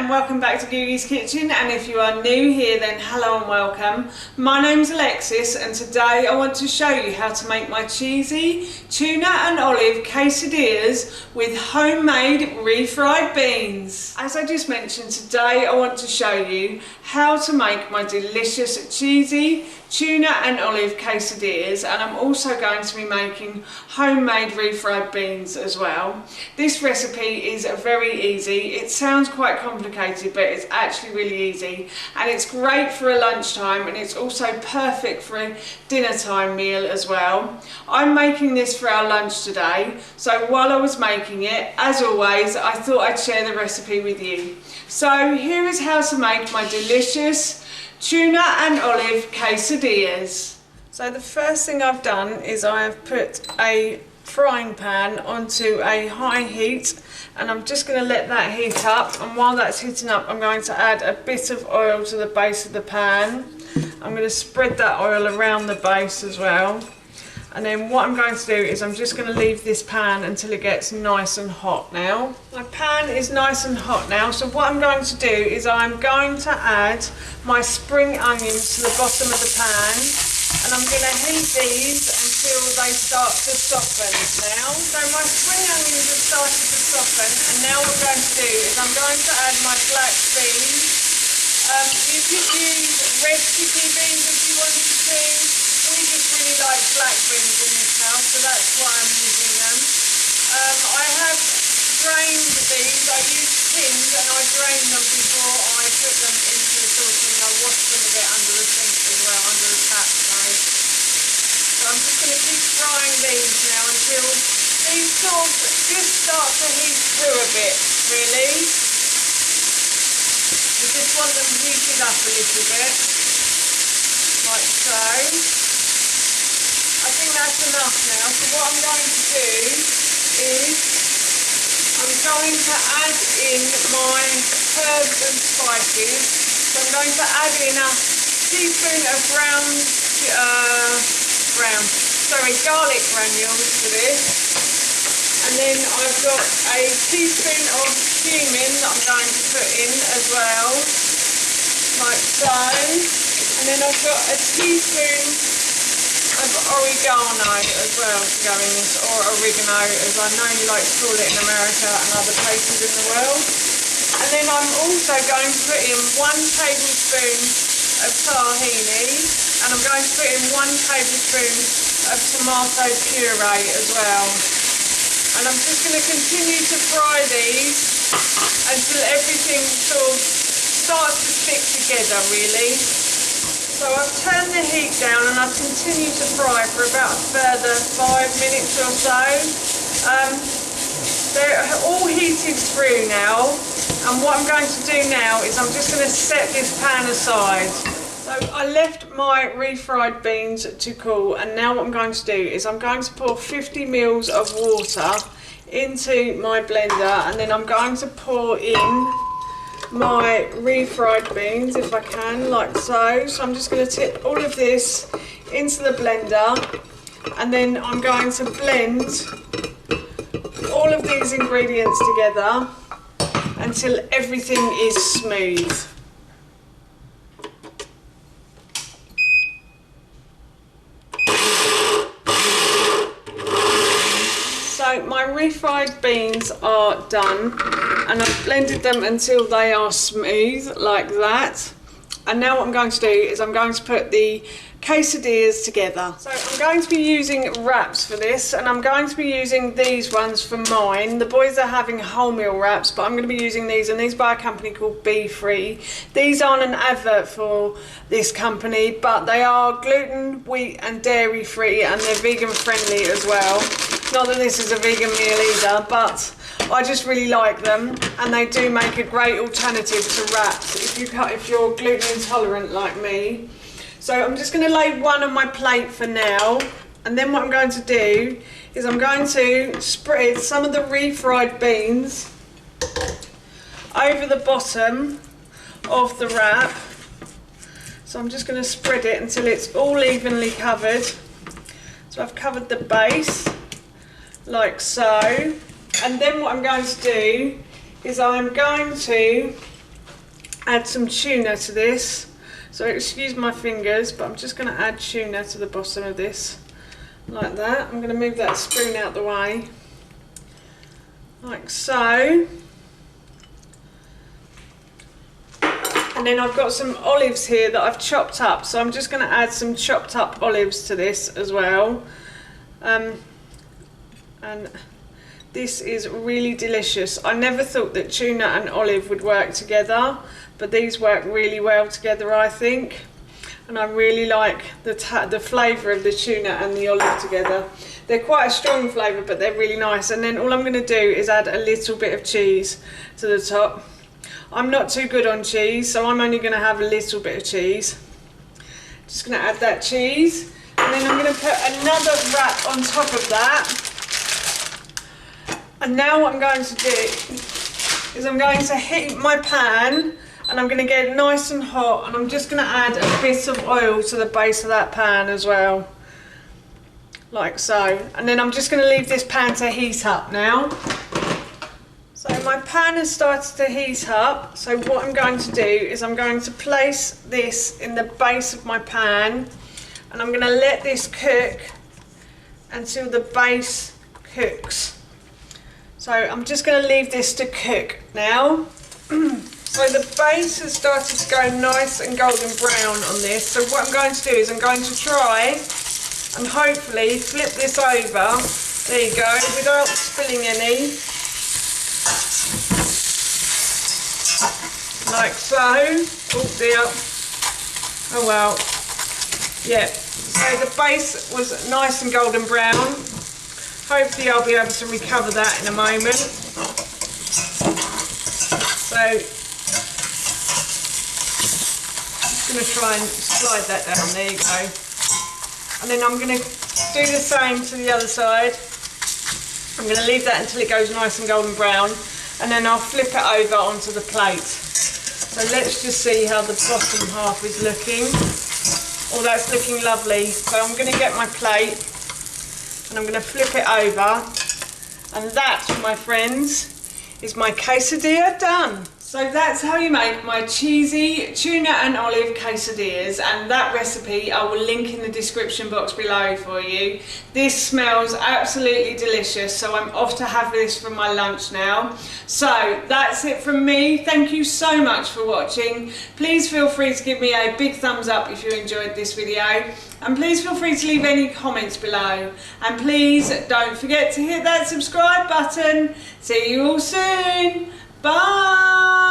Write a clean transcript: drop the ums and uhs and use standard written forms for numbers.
and welcome back to Googie's Kitchen, and if you are new here then hello and welcome. My name's Alexis and today I want to show you how to make my cheesy tuna and olive quesadillas with homemade refried beans. As I just mentioned, today I want to show you how to make my delicious cheesy tuna and olive quesadillas, and I'm also going to be making homemade refried beans as well. This recipe is very easy. It sounds quite complicated, but it's actually really easy, and it's great for a lunchtime, and it's also perfect for a dinner time meal as well. I'm making this for our lunch today, so while I was making it, as always, I thought I'd share the recipe with you. So here is how to make my delicious tuna and olive quesadillas. So the first thing I've done is I have put a frying pan onto a high heat, and I'm just going to let that heat up, and while that's heating up I'm going to add a bit of oil to the base of the pan. I'm going to spread that oil around the base as well, and then what I'm going to do is I'm just going to leave this pan until it gets nice and hot now. My pan is nice and hot now, so what I'm going to do is I'm going to add my spring onions to the bottom of the pan, and I'm going to heat these until they start to soften now. So my spring onions have started to soften, and now what I'm going to do is I'm going to add my black beans. You could use red kidney beans if you wanted to. We just really like black beans in this house, so that's why I'm using them. I have drained these. I use tins and I drain them before I put them into the saucepan, and I wash them a bit under the sink as well, under the tap. So I'm just going to keep frying these now until these sort of just start to heat through a bit, really. We just want them heated up a little bit, like so. I think that's enough now, so what I'm going to do is I'm going to add in my herbs and spices. So I'm going to add in a teaspoon of garlic granules for this, and then I've got a teaspoon of cumin that I'm going to put in as well, like so, and then I've got a teaspoon of oregano as well to go in this, or oregano as I know you like to call it in America and other places in the world. And then I'm also going to put in 1 tablespoon of tahini, and I'm going to put in 1 tablespoon of tomato puree as well. And I'm just going to continue to fry these until everything sort of starts to stick together, really. So I've turned the heat down and I've continued to fry for about a further 5 minutes or so. They're all heated through now, and what I'm going to do now is I'm just going to set this pan aside. So I left my refried beans to cool, and now what I'm going to do is I'm going to pour 50 ml of water into my blender, and then I'm going to pour in my refried beans if I can, like so. So I'm just going to tip all of this into the blender, and then I'm going to blend all of these ingredients together until everything is smooth. So my refried beans are done, and I've blended them until they are smooth like that. And now what I'm going to do is I'm going to put the quesadillas together. So I'm going to be using wraps for this, and I'm going to be using these ones for mine. The boys are having wholemeal wraps, but I'm going to be using these, and these by a company called Refried. These aren't an advert for this company, but they are gluten, wheat and dairy free, and they're vegan friendly as well. Not that this is a vegan meal either, but I just really like them, and they do make a great alternative to wraps if you're gluten intolerant like me. So I'm just going to lay one on my plate for now, and then what I'm going to do is I'm going to spread some of the refried beans over the bottom of the wrap. So I'm just going to spread it until it's all evenly covered. So I've covered the base like so, and then what I'm going to do is I'm going to add some tuna to this. So excuse my fingers, but I'm just going to add tuna to the bottom of this, like that. I'm going to move that spoon out the way, like so. And then I've got some olives here that I've chopped up, so I'm just going to add some chopped up olives to this as well. And this is really delicious. I never thought that tuna and olive would work together, but these work really well together, I think. And I really like the flavour of the tuna and the olive together. They're quite a strong flavour, but they're really nice. And then all I'm going to do is add a little bit of cheese to the top. I'm not too good on cheese, so I'm only going to have a little bit of cheese. Just going to add that cheese, and then I'm going to put another wrap on top of that. And now what I'm going to do is I'm going to heat my pan, and I'm going to get it nice and hot, and I'm just going to add a bit of oil to the base of that pan as well, like so. And then I'm just going to leave this pan to heat up now. So my pan has started to heat up, so what I'm going to do is I'm going to place this in the base of my pan, and I'm going to let this cook until the base cooks. So I'm just going to leave this to cook now. So the base has started to go nice and golden brown on this, so what I'm going to do is I'm going to try and hopefully flip this over, there you go, without spilling any. Like so. Oh dear. Oh well. Yeah. So the base was nice and golden brown. Hopefully I'll be able to recover that in a moment. So just going to try and slide that down. There you go. And then I'm going to do the same to the other side. I'm going to leave that until it goes nice and golden brown, and then I'll flip it over onto the plate. So let's just see how the bottom half is looking. Oh, that's looking lovely. So I'm going to get my plate and I'm going to flip it over, and that, my friends, is my quesadilla done. So that's how you make my cheesy tuna and olive quesadillas, and that recipe I will link in the description box below for you. This smells absolutely delicious, so I'm off to have this for my lunch now. So that's it from me. Thank you so much for watching. Please feel free to give me a big thumbs up if you enjoyed this video, and please feel free to leave any comments below, and please don't forget to hit that subscribe button. See you all soon. Bye.